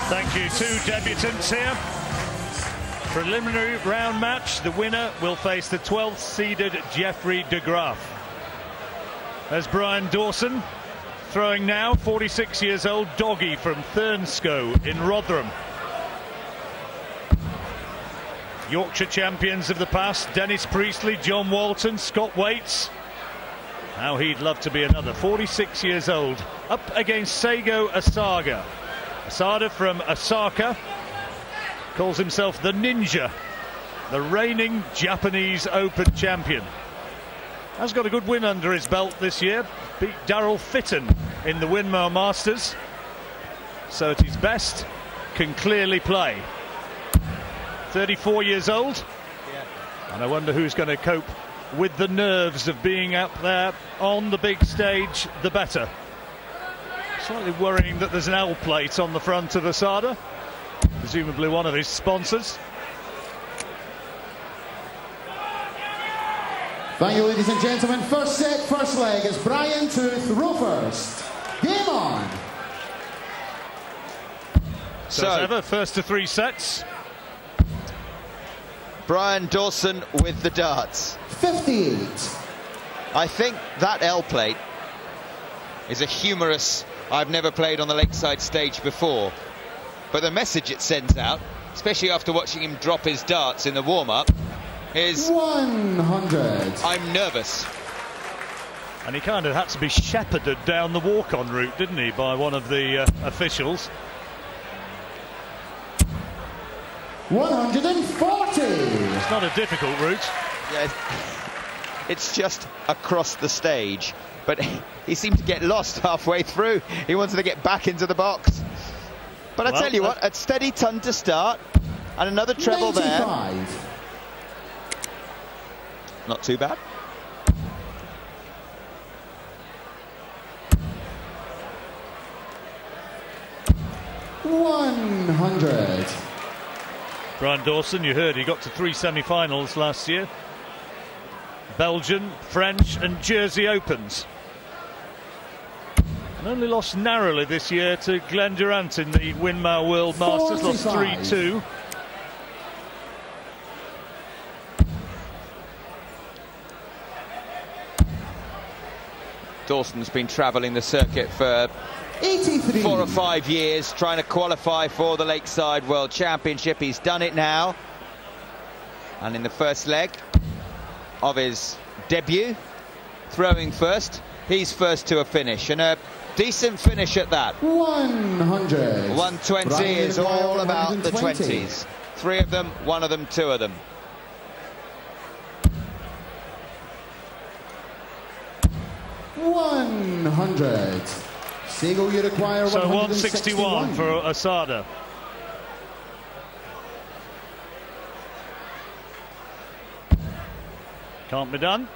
Thank you. Two debutants here. Preliminary round match. The winner will face the 12th seeded Jeffrey de Graaf. There's Brian Dawson throwing now, 46 years old, doggy from Thurnscoe in Rotherham. Yorkshire champions of the past, Dennis Priestley, John Walton, Scott Waits. How he'd love to be another, 46 years old, up against Siego Asada. Asada from Osaka calls himself the Ninja, the reigning Japanese Open champion. Has got a good win under his belt this year, beat Daryl Fitton in the Winmau Masters, so at his best can clearly play. 34 years old, and I wonder who's going to cope with the nerves of being up there on the big stage the better. Slightly worrying that there's an L plate on the front of Asada, presumably one of his sponsors. Thank you, ladies and gentlemen. First set, first leg is Brian Tooth, row first. Game on. So as ever, first to three sets. Brian Dawson with the darts. 58. I think that L plate is a humorous, I've never played on the Lakeside stage before, but the message it sends out, especially after watching him drop his darts in the warm-up, is 100. I'm nervous. And he kind of had to be shepherded down the walk-on route, didn't he, by one of the officials. 140. It's not a difficult route. Yeah, it's just across the stage, but he seemed to get lost halfway through. He wanted to get back into the box. But I tell you what, a steady ton to start, and another treble 95. there. Not too bad. $100. Brian Dawson, you heard he got to 3 semi-finals last year. Belgian, French and Jersey Opens. And only lost narrowly this year to Glenn Durant in the Winmau World Masters. 45. Lost 3-2. Dawson's been travelling the circuit for 83. 4 or 5 years, trying to qualify for the Lakeside World Championship. He's done it now. And in the first leg of his debut, throwing first, he's first to a finish. And a decent finish at that. 100. 120 Brian is all about the 120. 20s. 3 of them, 1 of them, 2 of them. $100. Siego, you require So 161 161 for Asada. Can't be done.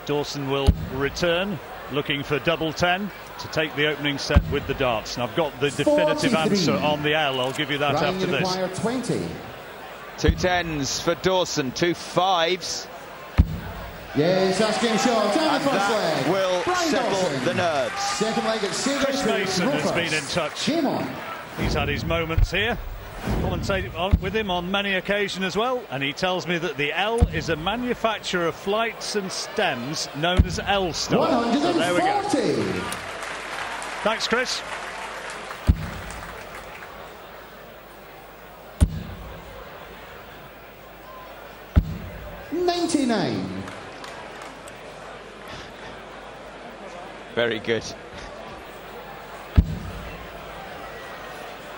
Dawson will return, looking for double 10 to take the opening set with the darts. And I've got the definitive 43. answer on the L. I'll give you that Brian, after you this. require 20. 2 10s for Dawson, 2 5s. Yes, that's game shot. Down And the first that leg. will Brian settle Dawson. the nerves. Second leg at Siego. Chris Mason has been in touch. Game on. He's had his moments here. Commentated with him on many occasions as well, and he tells me that the L is a manufacturer of flights and stems known as L-Star. 140. So there we go. Thanks, Chris. $99. Very good.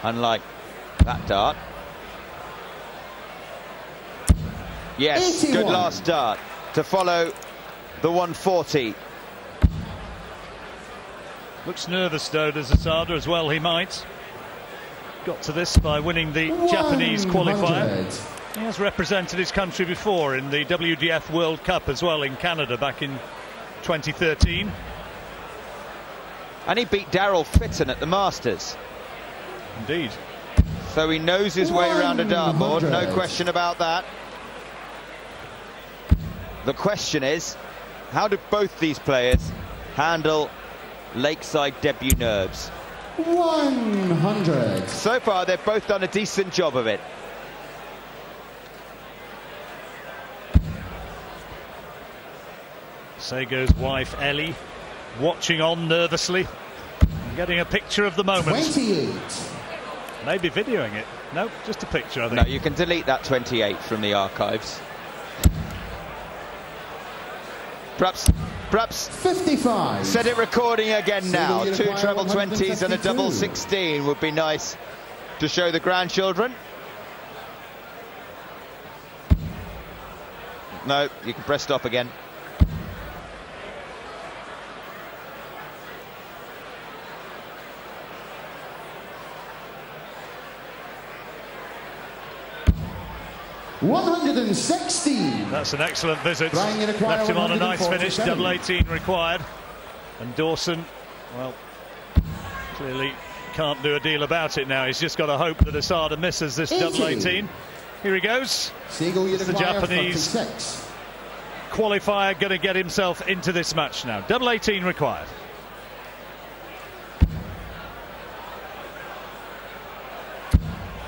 Unlike that dart. Yes, 81. good last dart to follow the 140. Looks nervous though, does Asada as well, he might. Got to this by winning the Japanese qualifier. He has represented his country before in the WDF World Cup as well in Canada back in 2013. And he beat Daryl Fitton at the Masters. Indeed. So he knows his way around a dartboard, no 100. question about that. The question is, How do both these players handle Lakeside debut nerves? 100. So far, they've both done a decent job of it. Sego's wife, Ellie, watching on nervously, getting a picture of the moment. 28. Maybe videoing it. No, just a picture, I think. No, you can delete that 28 from the archives. Perhaps 55. set it recording again now. Seagull, 2 treble 20s and a double 152. 16 would be nice to show the grandchildren. No, you can press stop again. $116. That's an excellent visit. Brian, you require Left him on a nice finish. 147. Double 18 required. And Dawson, well, clearly can't do a deal about it now. He's just got to hope that Asada misses this 80. double 18. Here he goes. Seagull, you It's the require Japanese 36. qualifier going to get himself into this match now. Double 18 required.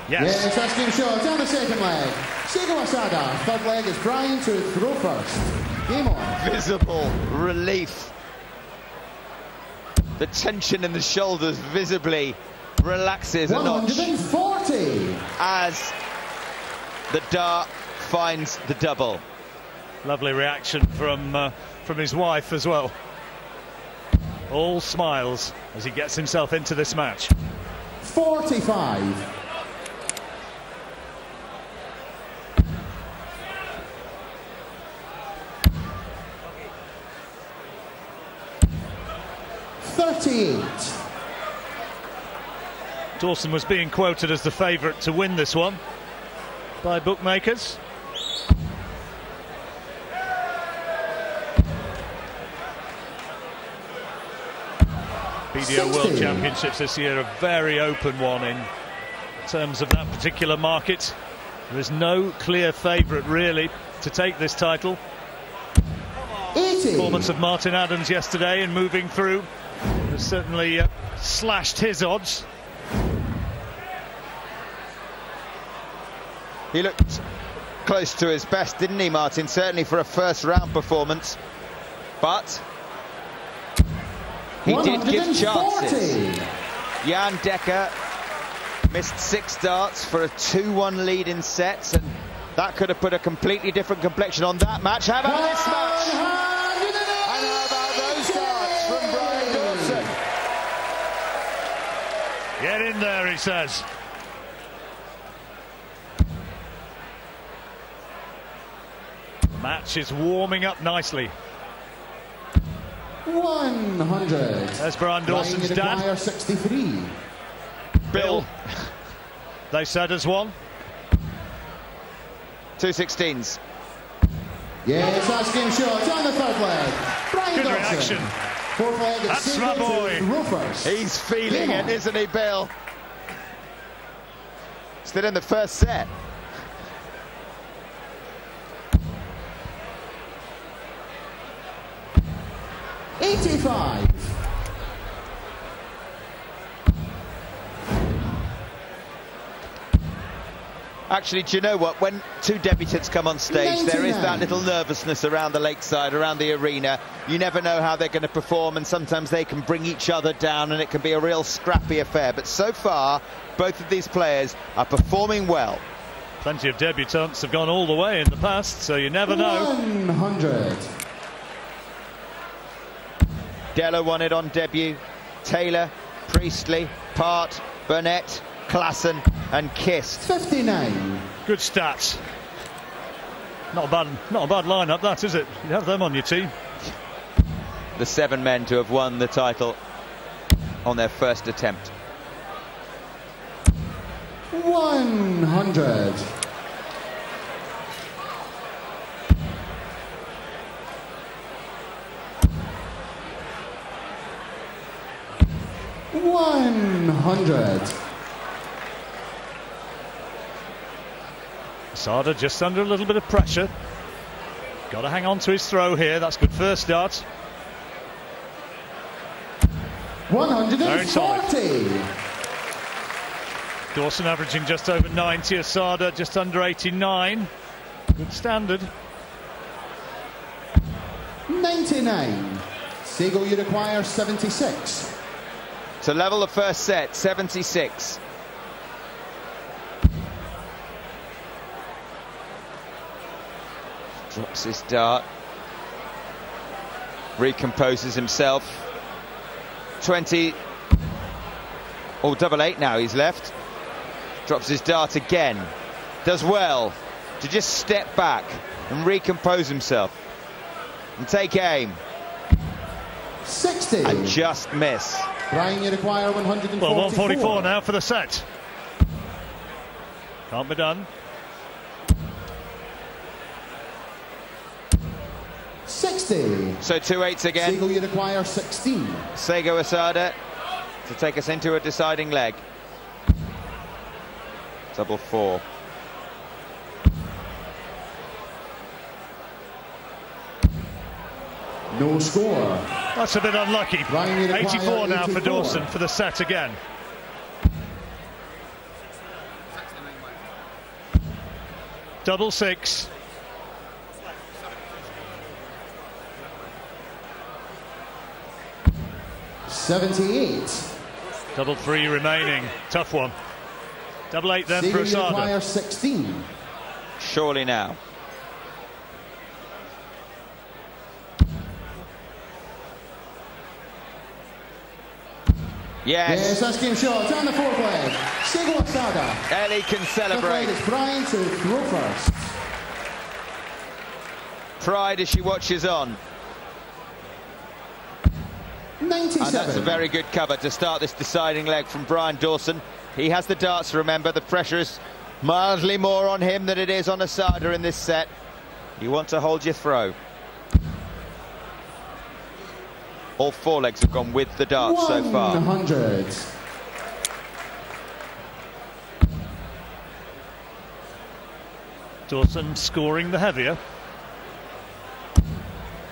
Yes, that's game shot down the second leg. Siego Asada, third leg is Brian to throw first. Game on. Visible relief. The tension in the shoulders visibly relaxes a notch 140. as the dart finds the double. Lovely reaction from his wife as well. All smiles as he gets himself into this match. 45. Dawson was being quoted as the favourite to win this one by bookmakers. BDO World Championships this year, a very open one in terms of that particular market. There is no clear favourite really to take this title. 80. Performance of Martin Adams yesterday in moving through has certainly slashed his odds. He looked close to his best, didn't he, Martin? Certainly for a first round performance, but he did give chances. Jan Dekker missed 6 darts for a 2-1 lead in sets, and that could have put a completely different complexion on that match. How about this match? And how about those darts from Brian Dawson? Get in there, he says. The match is warming up nicely. 100. There's Brian Dawson's dad. 63. Bill. They said as one. 2 16s. Yes, that's game shot on the third leg. Brian Good Dawson. reaction. Fourth leg is That's Seagull my boy. to throw first. He's feeling Game it, on. isn't he, Bill? Still in the first set. $85. Actually, do you know what? When two debutants come on stage, there is 99. that little nervousness around the Lakeside, around the arena. You never know how they're going to perform, and sometimes they can bring each other down, and it can be a real scrappy affair. But so far, both of these players are performing well. Plenty of debutants have gone all the way in the past, so you never know. 100. Dello won it on debut. Taylor, Priestley, Part, Burnett, Klassen and Kist. 59. Good stats. Not a bad lineup, that, is it? You have them on your team. The 7 men to have won the title on their first attempt. 100. Asada just under a little bit of pressure. Got to hang on to his throw here. That's good first start. 140. Dawson averaging just over 90. Asada just under 89. Good standard. 99. Siego, you require 76. To level the first set, 76. Drops his dart. Recomposes himself. 20. Oh, double 8 now he's left. Drops his dart again. Does well to just step back and recompose himself and take aim. 60. And just miss. Brian, you require 144. Well, 144 now for the set. Can't be done. 60. So 2-8s again. Siego, you require 16. Siego Asada to take us into a deciding leg. Double 4. No score. That's a bit unlucky. Ryan, you require 84 now 84. for Dawson for the set again. Double 6. $78. Double 3 remaining. Tough one. Double 8 then Siego, for you require Asada. 16. Surely now. Yes, that's game shot. Down the fourth leg. Siego Asada. Ellie can Fifth celebrate. leg is Brian to throw first. Pride as she watches on. 97. And that's a very good cover to start this deciding leg from Brian Dawson. He has the darts, remember. The pressure is mildly more on him than it is on Asada in this set. You want to hold your throw. All 4 legs have gone with the darts so far. 100. Dawson scoring the heavier.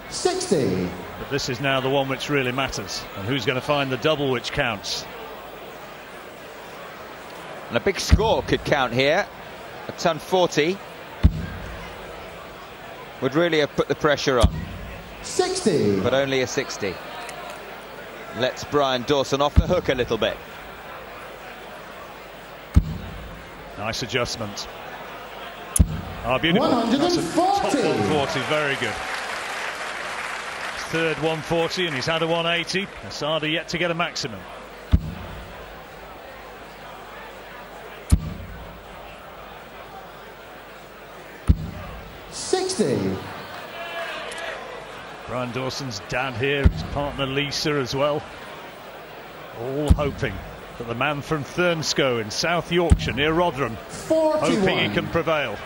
60. But this is now the one which really matters. And who's going to find the double which counts? And a big score could count here. A ton 40 would really have put the pressure on. 60. But only a 60. Lets Brian Dawson off the hook a little bit. Nice adjustment. Ah, beautiful. 140. That's a top 140, very good. Third 140 and he's had a 180. Asada yet to get a maximum. Brian Dawson's dad here, his partner Lisa as well. All hoping that the man from Thurnscoe in South Yorkshire near Rotherham, 41. hoping he can prevail.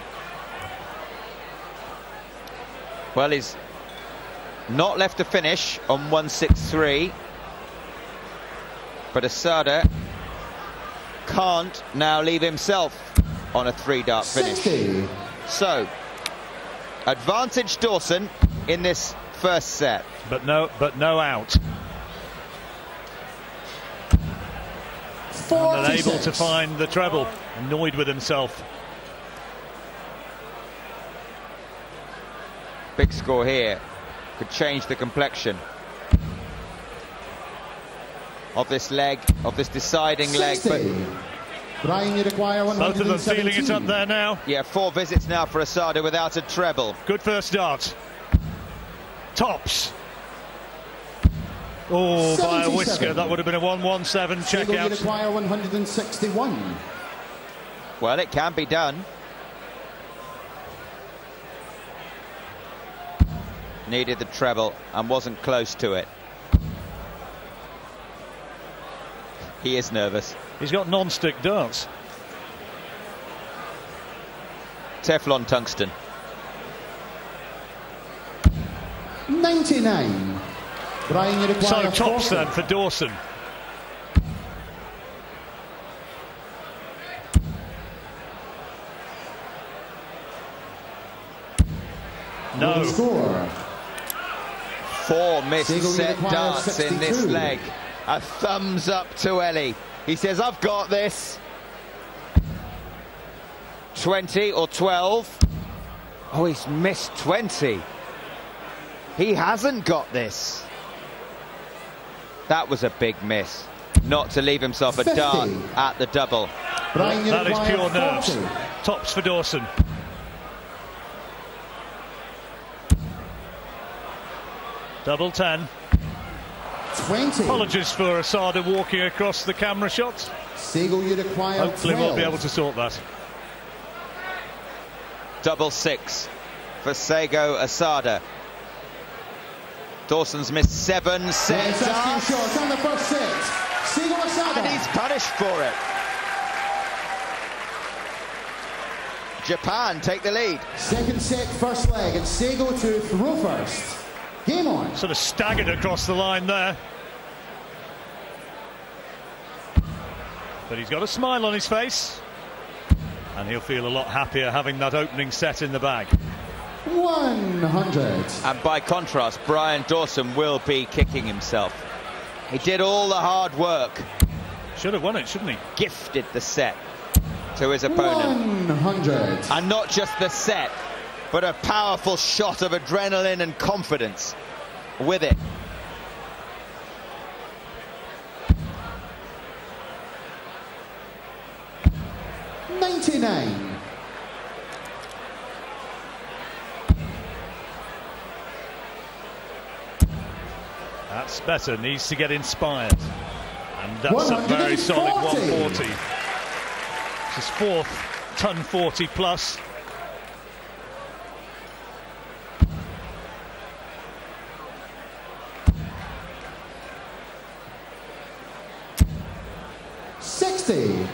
Well, he's not left to finish on 163, but Asada can't now leave himself on a 3-dart finish. 60. So, advantage Dawson in this first set. But no out. 46. And unable to find the treble. Annoyed with himself. Big score here. Could change the complexion of this leg, of this deciding leg. 60. But Brian, you require 117. Both of them feeling it up there now. yeah, 4 visits now for Asada without a treble. Good first start. Tops. Oh, by a 77. whisker. That would have been a 117 Siego, you checkout. require 161. Well, it can be done. Needed the treble and wasn't close to it. He is nervous. He's got non-stick darts. Teflon tungsten. 99. Brian, you require So tops 40. then for Dawson. No. Score. 4 missed Siego set darts 62. in this leg. A thumbs up to Ellie. He says, I've got this. 20 or 12. Oh, he's missed 20. He hasn't got this. That was a big miss. Not to leave himself a 50. dart at the double. Brian, That is pure nerves. 40. Tops for Dawson. Double 10. 20. Apologies for Asada walking across the camera shot. Siego, you require Hopefully 12. we'll be able to sort that. Double 6 for Siego Asada. Dawson's missed 7 set Yes, that's darts. two shots on the first set. Siego Asada. And he's punished for it. Japan take the lead. Second set, first leg, and Siego to throw first. Game on. Sort of staggered across the line there. But he's got a smile on his face. And he'll feel a lot happier having that opening set in the bag. 100. And by contrast, Brian Dawson will be kicking himself. He did all the hard work. Should have won it, shouldn't he? Gifted the set to his opponent. 100. And not just the set, but a powerful shot of adrenaline and confidence with it. $99. That's better, needs to get inspired. And that's a very solid 140. It's his 4th ton 40 plus. $60.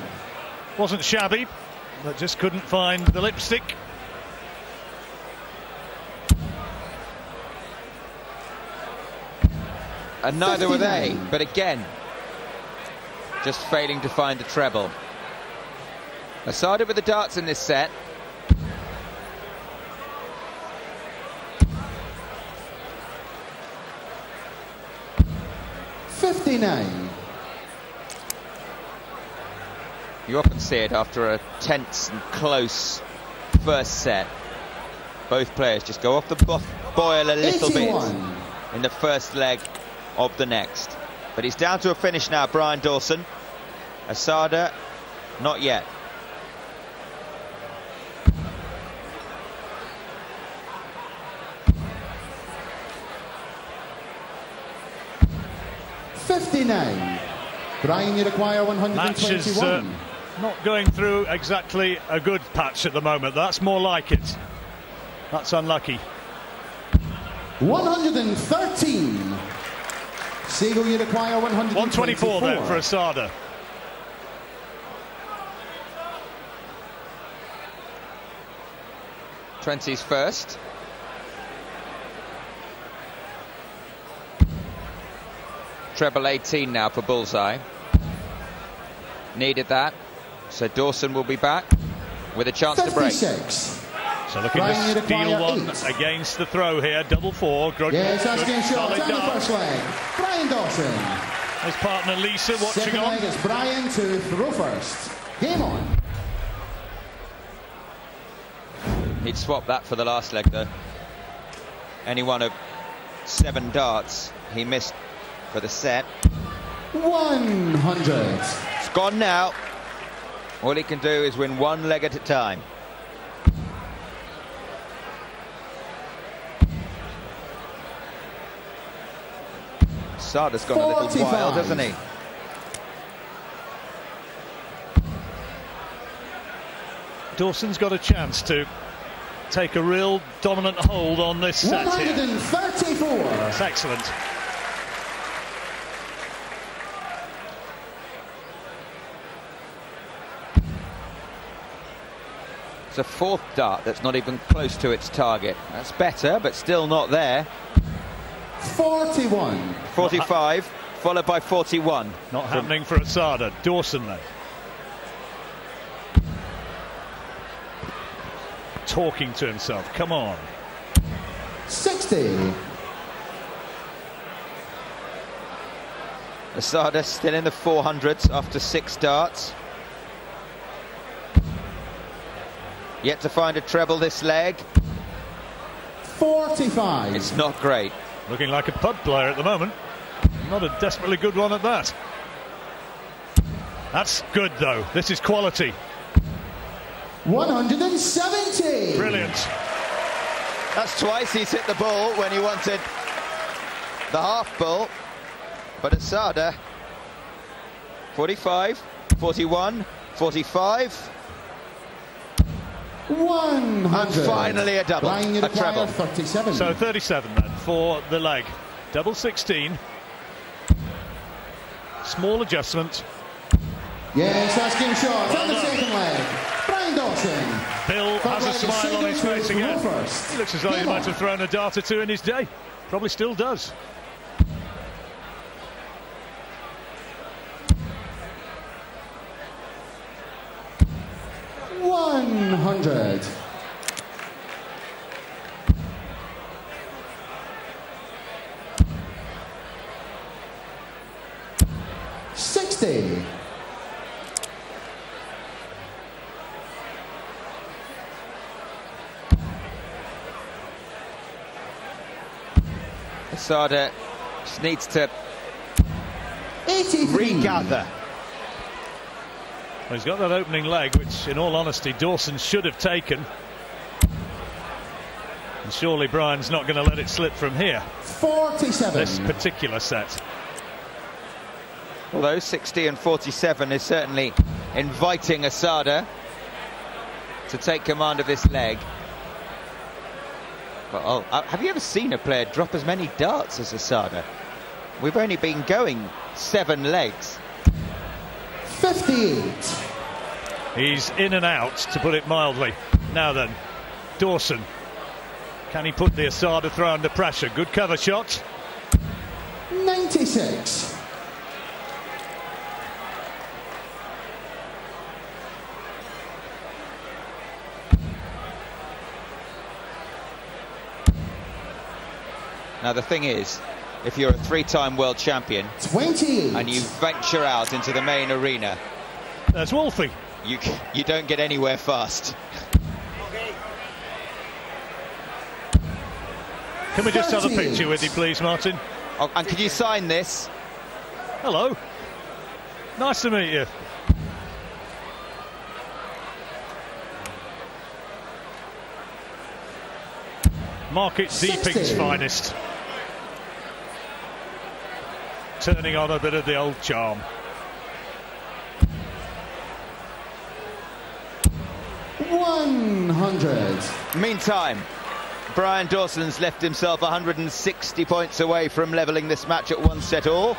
Wasn't shabby, but just couldn't find the lipstick. And neither were they, 59. but again, just failing to find the treble. Asada with the darts in this set. $59. You often see it after a tense and close first set. Both players just go off the boil a little 81. bit in the first leg of the next. But he's down to a finish now, Brian Dawson. Asada, not yet. $59. Brian, you require 121. Match is not going through exactly a good patch at the moment. That's more like it. That's unlucky. 113. Siego, you require 124 then for Asada. Trentie's first. Treble 18 now for bullseye. Needed that. So Dawson will be back with a chance to break. 56. So looking Brian, you to steal require one 8. against the throw here. Double 4. Good, Yes, that's good, game shot solid on the dart. first leg. Brian Dawson. His partner Lisa watching Second on. leg is Brian to throw first. Game on. He'd swap that for the last leg though. Any one of 7 darts he missed for the set. 100. It's gone now. All he can do is win one leg at a time. Asada's gone a little 45. wild, hasn't he? Dawson's got a chance to take a real dominant hold on this set here. 134. That's excellent. It's a 4th dart that's not even close to its target. That's better, but still not there. 41. 45, followed by 41. Not happening for Asada. Dawson then. Talking to himself. Come on. 60. Asada still in the 400s after 6 darts. Yet to find a treble this leg. 45. It's not great. Looking like a pub player at the moment. Not a desperately good one at that. That's good though. This is quality. 170. Brilliant. That's twice he's hit the ball when he wanted the half ball. But Asada, 45, 41, 45. 100. And finally a double, a treble. 37. So 37 then for the leg. Double 16. Small adjustment. Yes, that's game shot. On the second leg. Brian Dawson. Bill has a smile on his face again. First. He looks as though he might have thrown a dart or two in his day. Probably still does. $100. $60. Asada just needs to 83. regather. Well, he's got that opening leg, which, in all honesty, Dawson should have taken. And surely Brian's not going to let it slip from here. 47. This particular set. Although 60 and 47 is certainly inviting Asada to take command of this leg. But have you ever seen a player drop as many darts as Asada? We've only been going 7 legs. 58. He's in and out, to put it mildly. Now then, Dawson. Can he put the Asada throw under pressure? Good cover shot. 96. Now the thing is, if you're a 3-time world champion 28. and you venture out into the main arena, There's Wolfie. you don't get anywhere fast. Can we just have a picture with you, please, Martin? Oh, and could you sign this? Hello. Nice to meet you. Market Deeping's finest. Turning on a bit of the old charm. $100. Meantime, Brian Dawson's left himself 160 points away from levelling this match at 1 set all.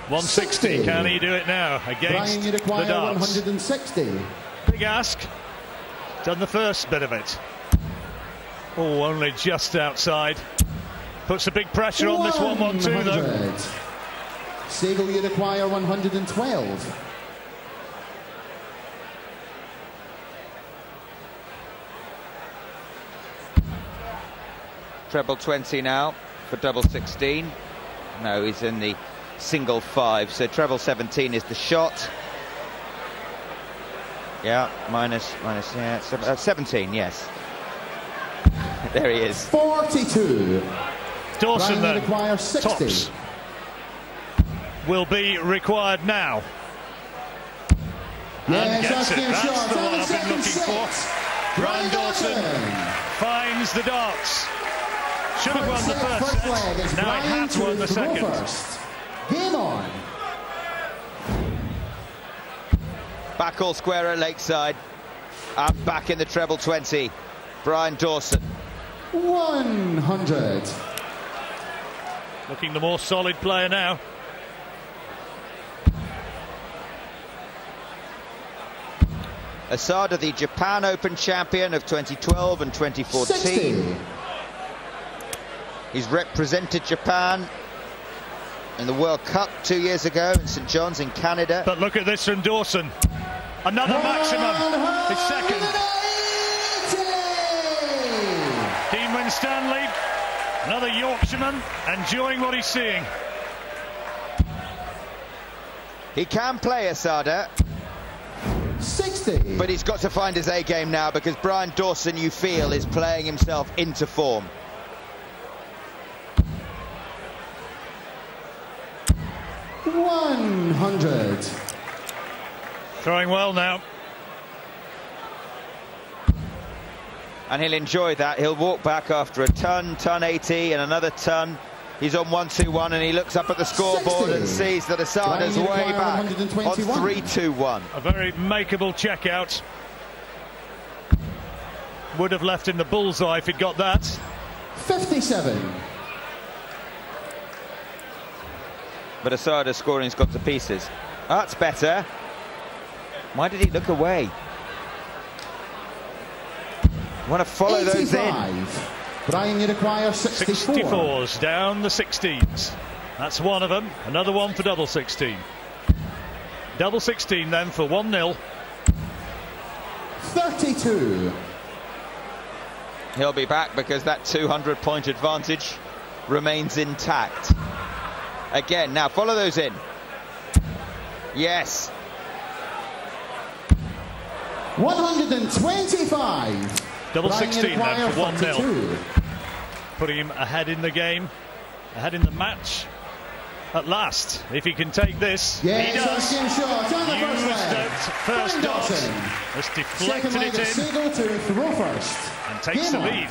$160. Can he do it now against Brian, you the require darts? 160. Big ask. Done the first bit of it. Oh, only just outside. Puts a big pressure on this 1-1-2 though. Siego, you require 112. Treble 20 now for double 16. No, he's in the single 5, so treble 17 is the shot. Yeah, minus, yeah, 17, yes. There he is. 42. Dawson Brian, then, requires 60. tops. Will be required now. And Yes, gets it. game That's shot. the one On the I've been second looking set. for. Brian Dawson finds the darts. Should have won the first set. Now it has won the second. Game on. Back all square at Lakeside. And back in the treble 20. Brian Dawson. 100. Looking the more solid player now. Asada, the Japan Open champion of 2012 and 2014. 60. He's represented Japan in the World Cup 2 years ago in St John's in Canada. But look at this from Dawson. Another maximum. His second. Dean Winstanley, another Yorkshireman, enjoying what he's seeing. He can play Asada. 60. But he's got to find his A game now, because Brian Dawson, you feel, is playing himself into form. $100. Throwing well now. And he'll enjoy that. He'll walk back after a ton 80, and another ton. He's on 1-2-1, and he looks up at the scoreboard 60. and sees that Asada's way back on 3-2-1. A very makeable checkout. Would have left him the bullseye if he'd got that. 57. But Asada's scoring's got to pieces. That's better. Why did he look away? You want to follow 85. those in. Brian, you require 64. 64s down the 16s. That's one of them. Another one for double 16. Double 16 then for 1-0. 32. He'll be back because that 200-point advantage remains intact. Again, now follow those in. Yes. 125. Double Brian, 16 then for 1-0. 32. Putting him ahead in the game, ahead in the match. At last, if he can take this, Yes, he does. shot on the first Used leg. that first Brian dot, Dawson. has Second deflected leg it of in Siego to throw first. and takes Game the on. lead.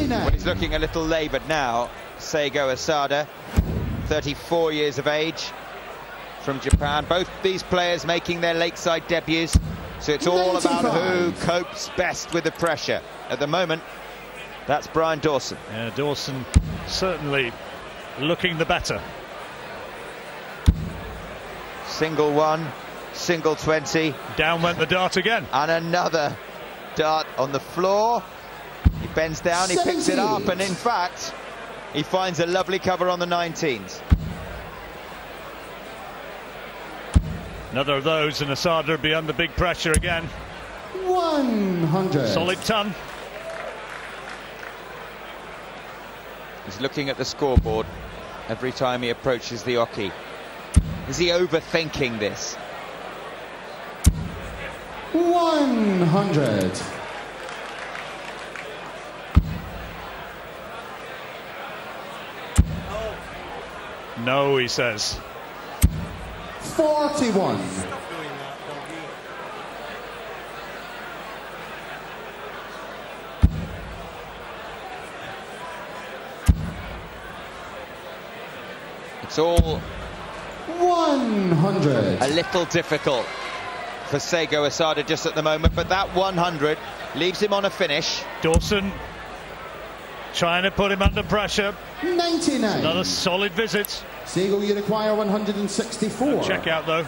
Well, he's looking a little laboured now. Siego Asada, 34 years of age, from Japan. Both these players making their Lakeside debuts, so it's all about who copes best with the pressure. At the moment, that's Brian Dawson. Yeah, Dawson certainly looking the better. Single 1, single 20. Down went the dart again. And another dart on the floor. He bends down, he picks it up, and in fact, he finds a lovely cover on the 19s. Another of those, and Asada will be under big pressure again. 100. Solid ton. He's looking at the scoreboard every time he approaches the oki. Is he overthinking this? 100. No, he says. 41. It's all 100. a little difficult for Siego Asada just at the moment, but that 100 leaves him on a finish. Dawson trying to put him under pressure. 99. Another solid visit. Siego, you require 164. Check out though.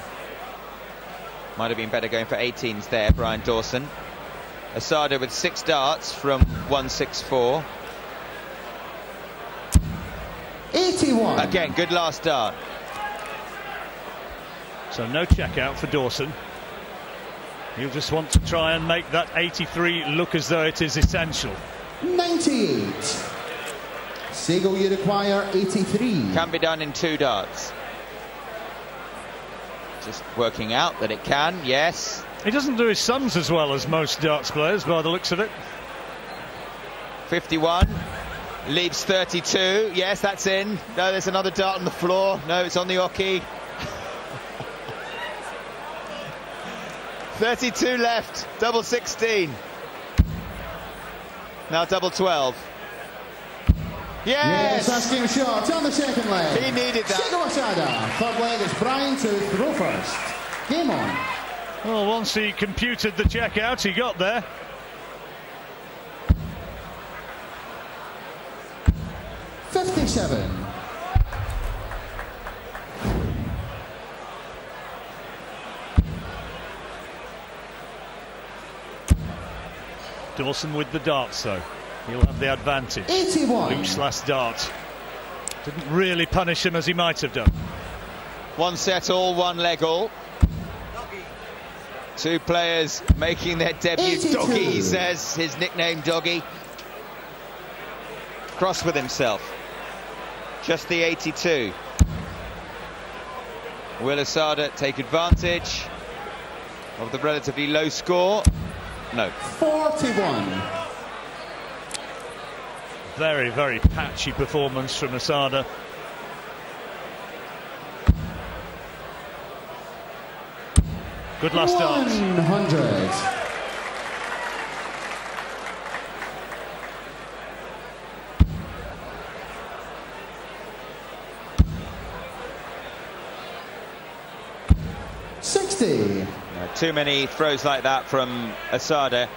Might have been better going for 18s there, Brian Dawson. Asada with 6 darts from 164. 81. Again, good last dart. So no check out for Dawson. He'll just want to try and make that 83 look as though it is essential. 98. Siego, you require 83. Can be done in 2 darts. Just working out that it can, yes. He doesn't do his sums as well as most darts players by the looks of it. 51. Leaves 32. Yes, that's in. No, there's another dart on the floor. No, it's on the oki. 32 left. Double 16. Now double 12. Yes! Yes, game shot on the second leg. He needed that. Siego Asada. Third leg is Brian to throw first. Game on. Well, once he computed the checkout, he got there. $57. Dawson with the darts though. He'll have the advantage. 81. Luke's last dart didn't really punish him as he might have done. One set all, one leg all. Two players making their debut. 82. Doggy, he says, his nickname Doggy. Cross with himself. Just the 82. Will Asada take advantage of the relatively low score? No. 41. Very, very patchy performance from Asada. Good last dart. 100. Too many throws like that from Asada.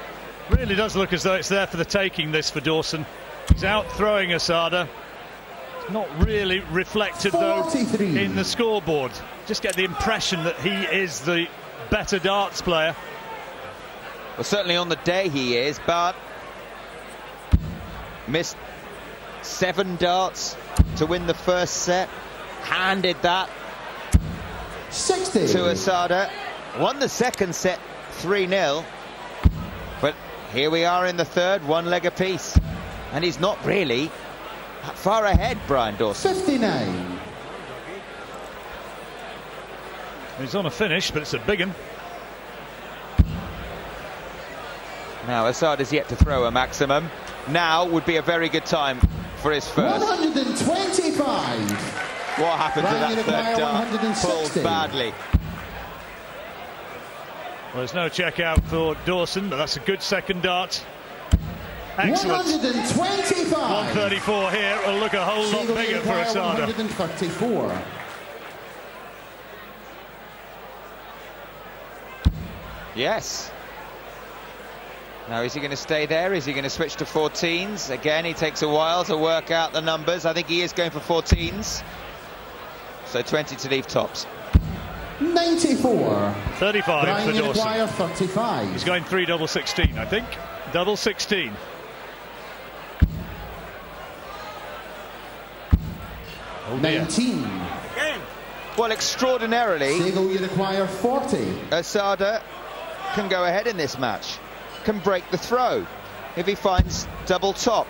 Really does look as though it's there for the taking, this, for Dawson. He's out throwing Asada. It's not really reflected, 43. though, in the scoreboard. Just get the impression that he is the better darts player. Well, certainly on the day he is, but missed 7 darts to win the first set. Handed that 60. to Asada. Won the second set 3-0. But here we are in the third, one leg apiece. And he's not really that far ahead, Brian Dawson. 59. He's on a finish, but it's a big one. Now Asada's yet to throw a maximum. Now would be a very good time for his first. 125. What happened to Brian that third dart? 160. Pulled badly. Well, there's no check out for Dawson, but that's a good second dart. Excellent. 125. 134 here. It'll look a whole lot bigger for Asada. 134. Yes. Now, is he going to stay there? Is he going to switch to 14s? Again, he takes a while to work out the numbers. I think he is going for 14s. So 20 to leave tops. 94. 35 Brian for Dawson. 35. He's going 3 double 16, I think. Double 16. Oh dear. 19. Well, extraordinarily, Siego, you require 40. Asada can go ahead in this match. Can break the throw if he finds double top.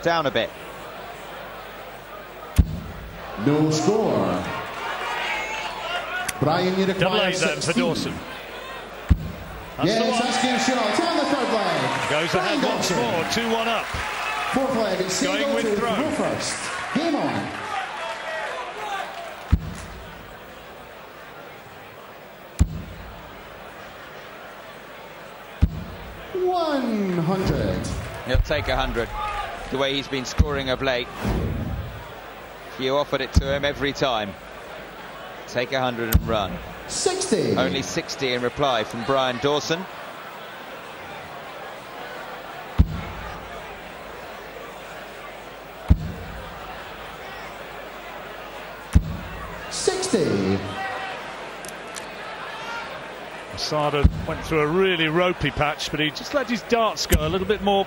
Down a bit. No score. Brian, you Double require 8 then for 16. Dawson. That's the Yes, one. asking shot. On the third leg. Goes Brian ahead once Dawson. more. 2-1 up. Fourth leg. It's Going Siego with to throw. go first. Game on. $100. He'll take 100. The way he's been scoring of late. You offered it to him every time. Take 100 and run. 60. Only 60 in reply from Brian Dawson. Asada went through a really ropey patch, but he just let his darts go a little bit more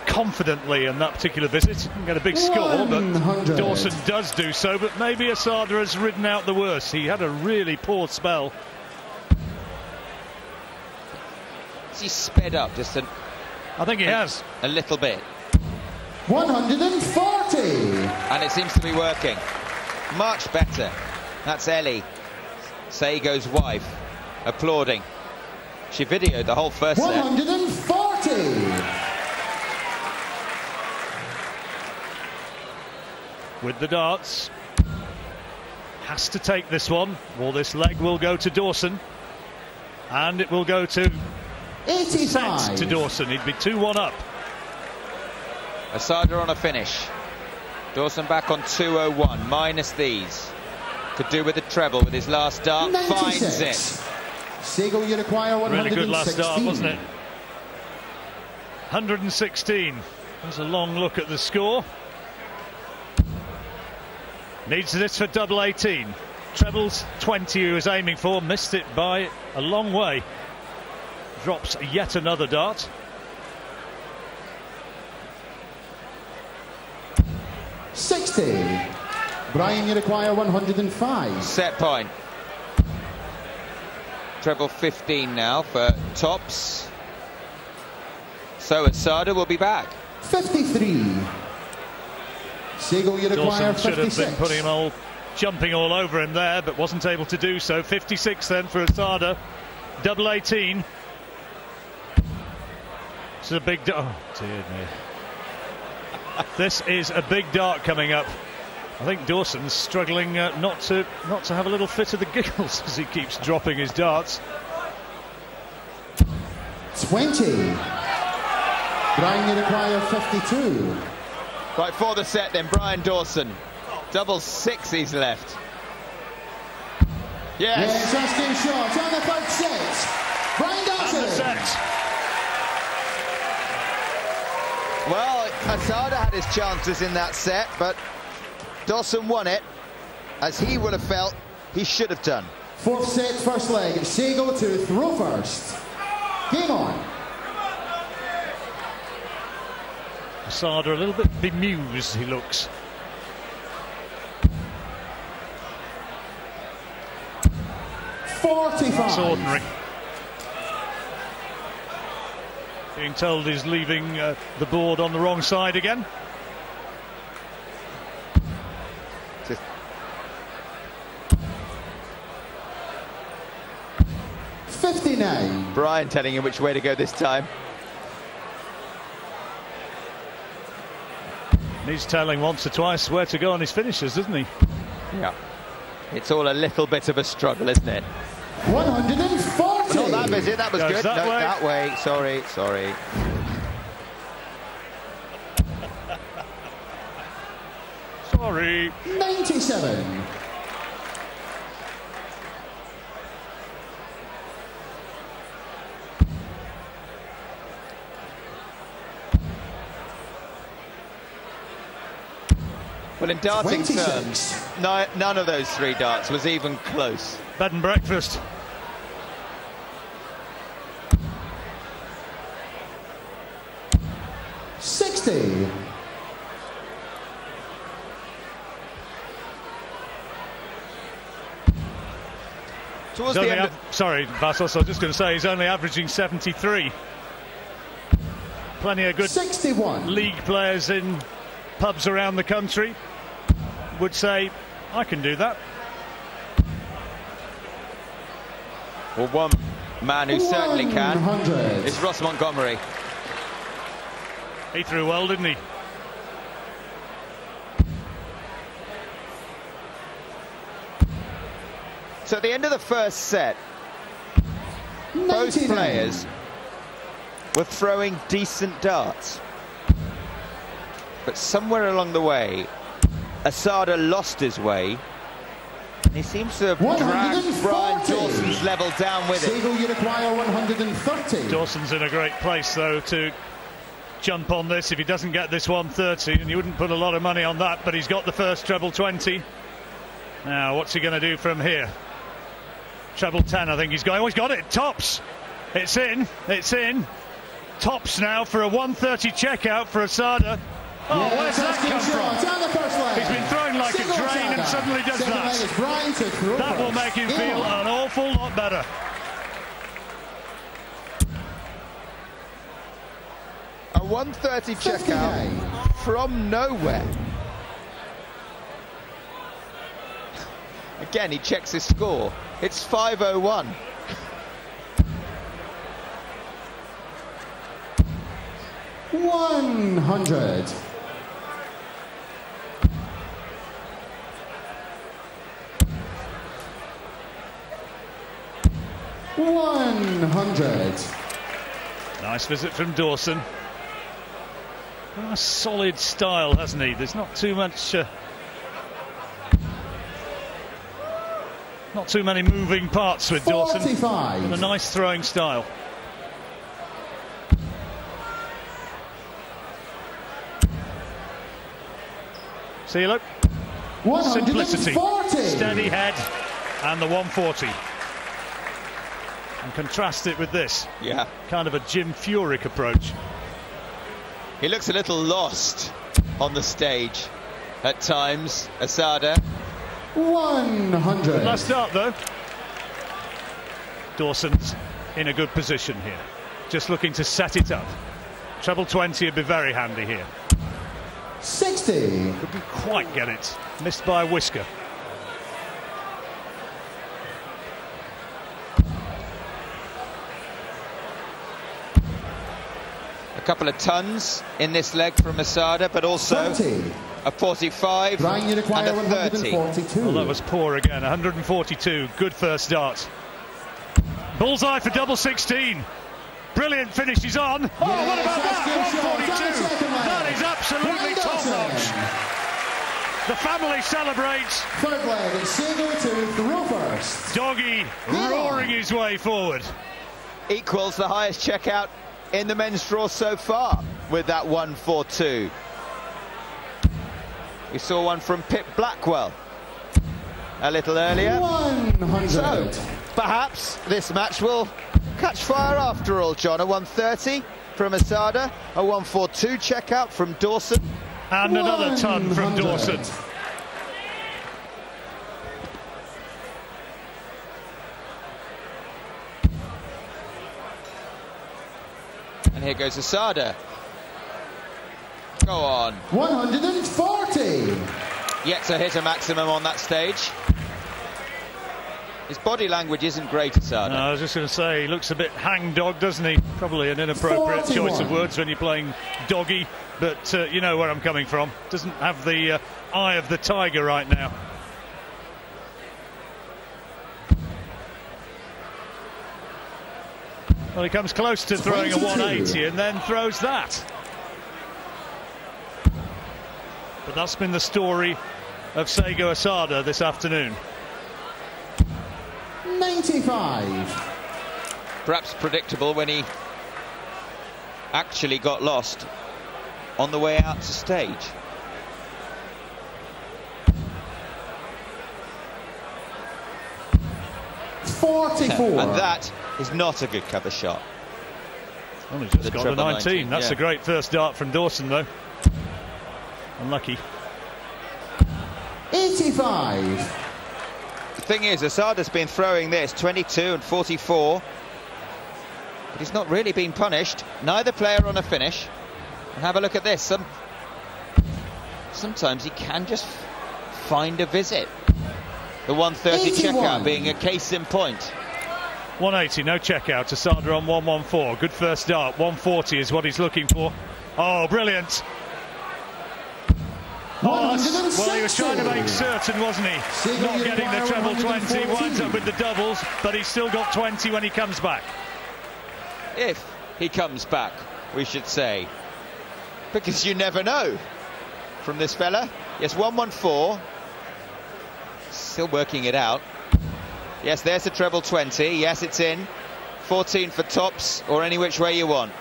confidently in that particular visit. Didn't get a big score, but 100. Dawson does do so. But maybe Asada has ridden out the worst. He had a really poor spell. He sped up just I think he has. a little bit. 140. And it seems to be working. Much better. That's Ellie, Siego's wife, applauding. She videoed the whole first set. 140. With the darts. Has to take this one, or this leg will go to Dawson. And it will go to 85. set to Dawson. He'd be 2-1 up. Asada on a finish. Dawson back on 201, minus these. Could do with the treble with his last dart. 96. Finds it. Siego, you require 116. Really good last dart, wasn't it? 116. There's a long look at the score. Needs this for double 18. Trebles 20 he was aiming for, missed it by a long way. Drops yet another dart. 60. Brian, you require 105. Set point. Treble 15 now for tops. So Asada will be back. 53. Siego, you require Dawson should 56. have been putting him all, jumping all over him there, but wasn't able to do so. 56 then for Asada. Double 18. This is a big dart. Oh, dear me. This is a big dart coming up. I think Dawson's struggling not to have a little fit of the giggles as he keeps dropping his darts. 20. Brian, you require 52. Right, for the set then, Brian Dawson. Double 6 he's left. Yes, that's game short on the third set. Brian Dawson. And the set. Well, Asada had his chances in that set, but Dawson won it, as he would have felt he should have done. Fourth set, first leg. Siego to throw first. Game on. Asada a little bit bemused, he looks. It's ordinary. Being told he's leaving the board on the wrong side again. Just 59. Brian telling him which way to go this time. He's telling once or twice where to go on his finishes, doesn't he? Yeah. It's all a little bit of a struggle, isn't it? 140. Not that visit, that was Goes good. that No, way. that way. Sorry. Sorry. 97. Well, in darting 26. terms, none of those 3 darts was even close. Bed and breakfast. Towards the end. Sorry, Vassos, I was just going to say he's only averaging 73. Plenty of good 61. league players in pubs around the country would say, I can do that. Well, one man who certainly can 100. is Ross Montgomery. He threw well, didn't he? So at the end of the first set, 99. both players were throwing decent darts. But somewhere along the way, Asada lost his way. And he seems to have dragged Brian Dawson's level down with it. Siego, you require 130. Dawson's in a great place, though, to jump on this if he doesn't get this 130, and you wouldn't put a lot of money on that, but he's got the first treble 20. Now, what's he going to do from here? Treble 10, I think he's going. Oh, he's got it. Tops. It's in. It's in. Tops now for a 130 checkout for Asada. Oh, where's that come from? He's been thrown like a drain and suddenly does that. That will make him feel an awful lot better. A 130 checkout from nowhere. Again, he checks his score. It's 501. $100. Nice visit from Dawson. A solid style, hasn't he? There's not too much, not too many moving parts with Dawson. 45. And a nice throwing style. See, look. Simplicity, steady head, and the 140. And contrast it with this. Yeah. Kind of a Jim Furyk approach. He looks a little lost on the stage. at times, Asada. 100. Last start though. Dawson's in a good position here, just looking to set it up. Treble 20 would be very handy here. 60. Couldn't quite get it, missed by a whisker. A couple of tons in this leg from Asada, but also 30. a 45 Brian, you require and a 30. 142. Well, that was poor again. 142. Good first start. Bullseye for double 16. Brilliant finish he's on. Oh, Yes, what about that's that? good 142. shot. That is absolutely top notch. The family celebrates. Third leg, it's Siego to throw first. Doggy roaring his way forward. Equals the highest checkout in the men's draw so far with that 142. We saw one from Pip Blackwell a little earlier. 100. So perhaps this match will catch fire after all, John. A 130 from Asada, a 142 checkout from Dawson. And another ton from 100. Dawson. And here goes Asada. Go on. 140. Yet to hit a maximum on that stage. His body language isn't great, Asada. No, I was just going to say, he looks a bit hangdog, doesn't he? Probably an inappropriate 41. choice of words when you're playing doggy, but you know where I'm coming from. Doesn't have the eye of the tiger right now. Well, he comes close to throwing a 180 and then throws that. But that's been the story of Siego Asada this afternoon. 95. Perhaps predictable when he actually got lost on the way out to stage. 44. And that is not a good cover shot. Only just The got the treble 19. That's yeah. a great first dart from Dawson, though. Unlucky. 85. The thing is, Asada's been throwing this 22 and 44, but he's not really been punished. Neither player on a finish. And have a look at this. Sometimes he can just find a visit. The 130 81. checkout being a case in point. 180, no checkout. Asada on 114. Good first dart. 140 is what he's looking for. Oh, brilliant. Oh, well, he was trying to make certain, wasn't he? Not getting the treble 20. Winds up with the doubles, but he's still got 20 when he comes back. If he comes back, we should say. Because you never know from this fella. Yes, 114. Still working it out. Yes, there's the treble 20. Yes, it's in. 14 for tops, or any which way you want.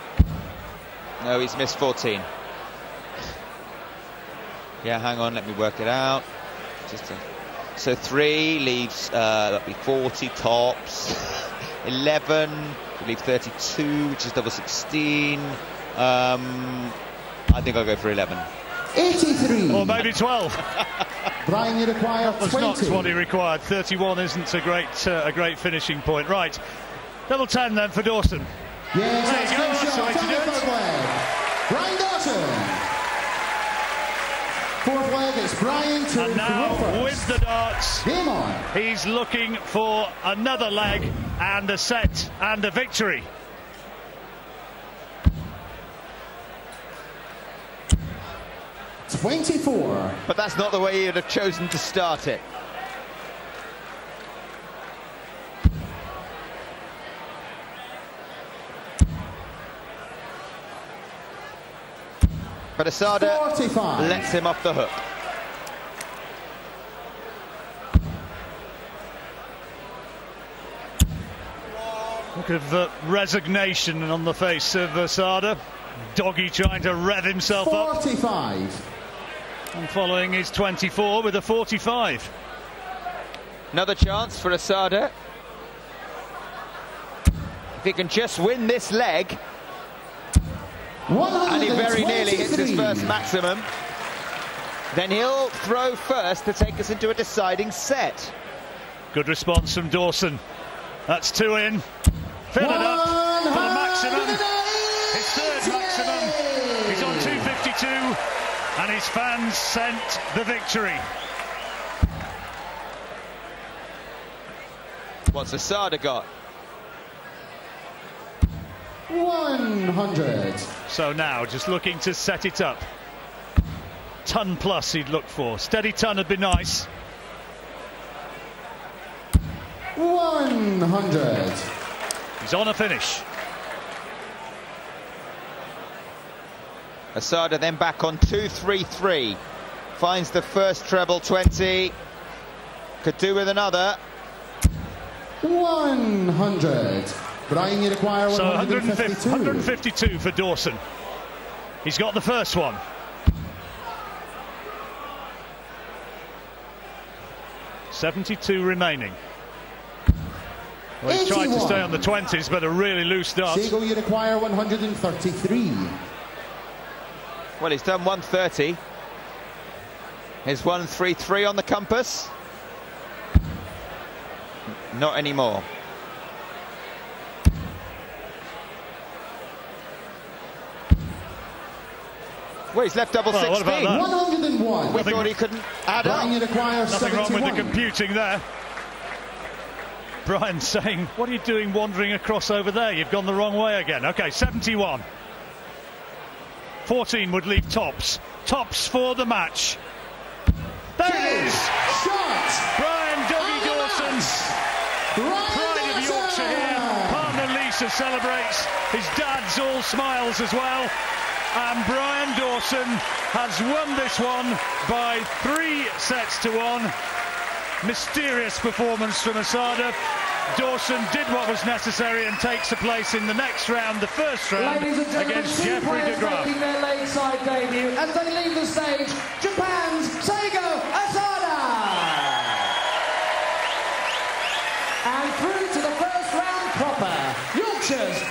No, he's missed 14. Yeah, hang on, let me work it out. So 3 leaves, that'll be 40 tops. 11, we leave 32, which is double 16. I think I'll go for 11. 83. Or maybe 12. Brian, you require That's 20. not what he required. 31 isn't a great finishing point. Right, double 10 then for Dawson. Yes, There you go, that's the way to do it. Third leg. Brian Dawson. Fourth leg, it's Brian to And now throw with first. the darts, Game on. he's looking for another leg and a set and a victory. $24. But that's not the way you'd have chosen to start it. But Asada 45. lets him off the hook. Look at the resignation on the face of Asada. Doggy trying to rev himself up. 45. And following his 24 with a 45. Another chance for Asada. If he can just win this leg, and he very nearly hits his first maximum. then he'll throw first to take us into a deciding set. Good response from Dawson. That's 2 in. Fill it up for the maximum. His third maximum. He's on 252, and his fans sent the victory. What's Asada got? 100. So now, just looking to set it up. Ton plus he'd look for. Steady ton would be nice. 100. He's on a finish. Asada then back on 233. Finds the first treble 20. Could do with another. 100. Brian, you require 152. So 152 for Dawson. He's got the first one. $72 remaining. Well, he's tried to stay on the 20s, but a really loose dart. Siego, you require 133. Well, he's done 130. Here's 133 on the compass. Not anymore. Well, he's left double 16. 101. We thought he couldn't add up. Brian, you require Nothing 71. wrong with the computing there. Brian saying, what are you doing wandering across over there? You've gone the wrong way again. Okay, 71. 14 would leave tops. Tops for the match. There it is! Shot! Brian Dougie Dawson. Pride of Yorkshire here. Partner Lisa celebrates. His dad's all smiles as well. And Brian Dawson has won this one by 3 sets to 1. Mysterious performance from Asada. Dawson did what was necessary and takes a place in the next round, the first round, against Jeffrey de Graaf. Making their Lakeside debut as they leave the stage, Japan's Siego Asada! And through to the first round proper, Yorkshire's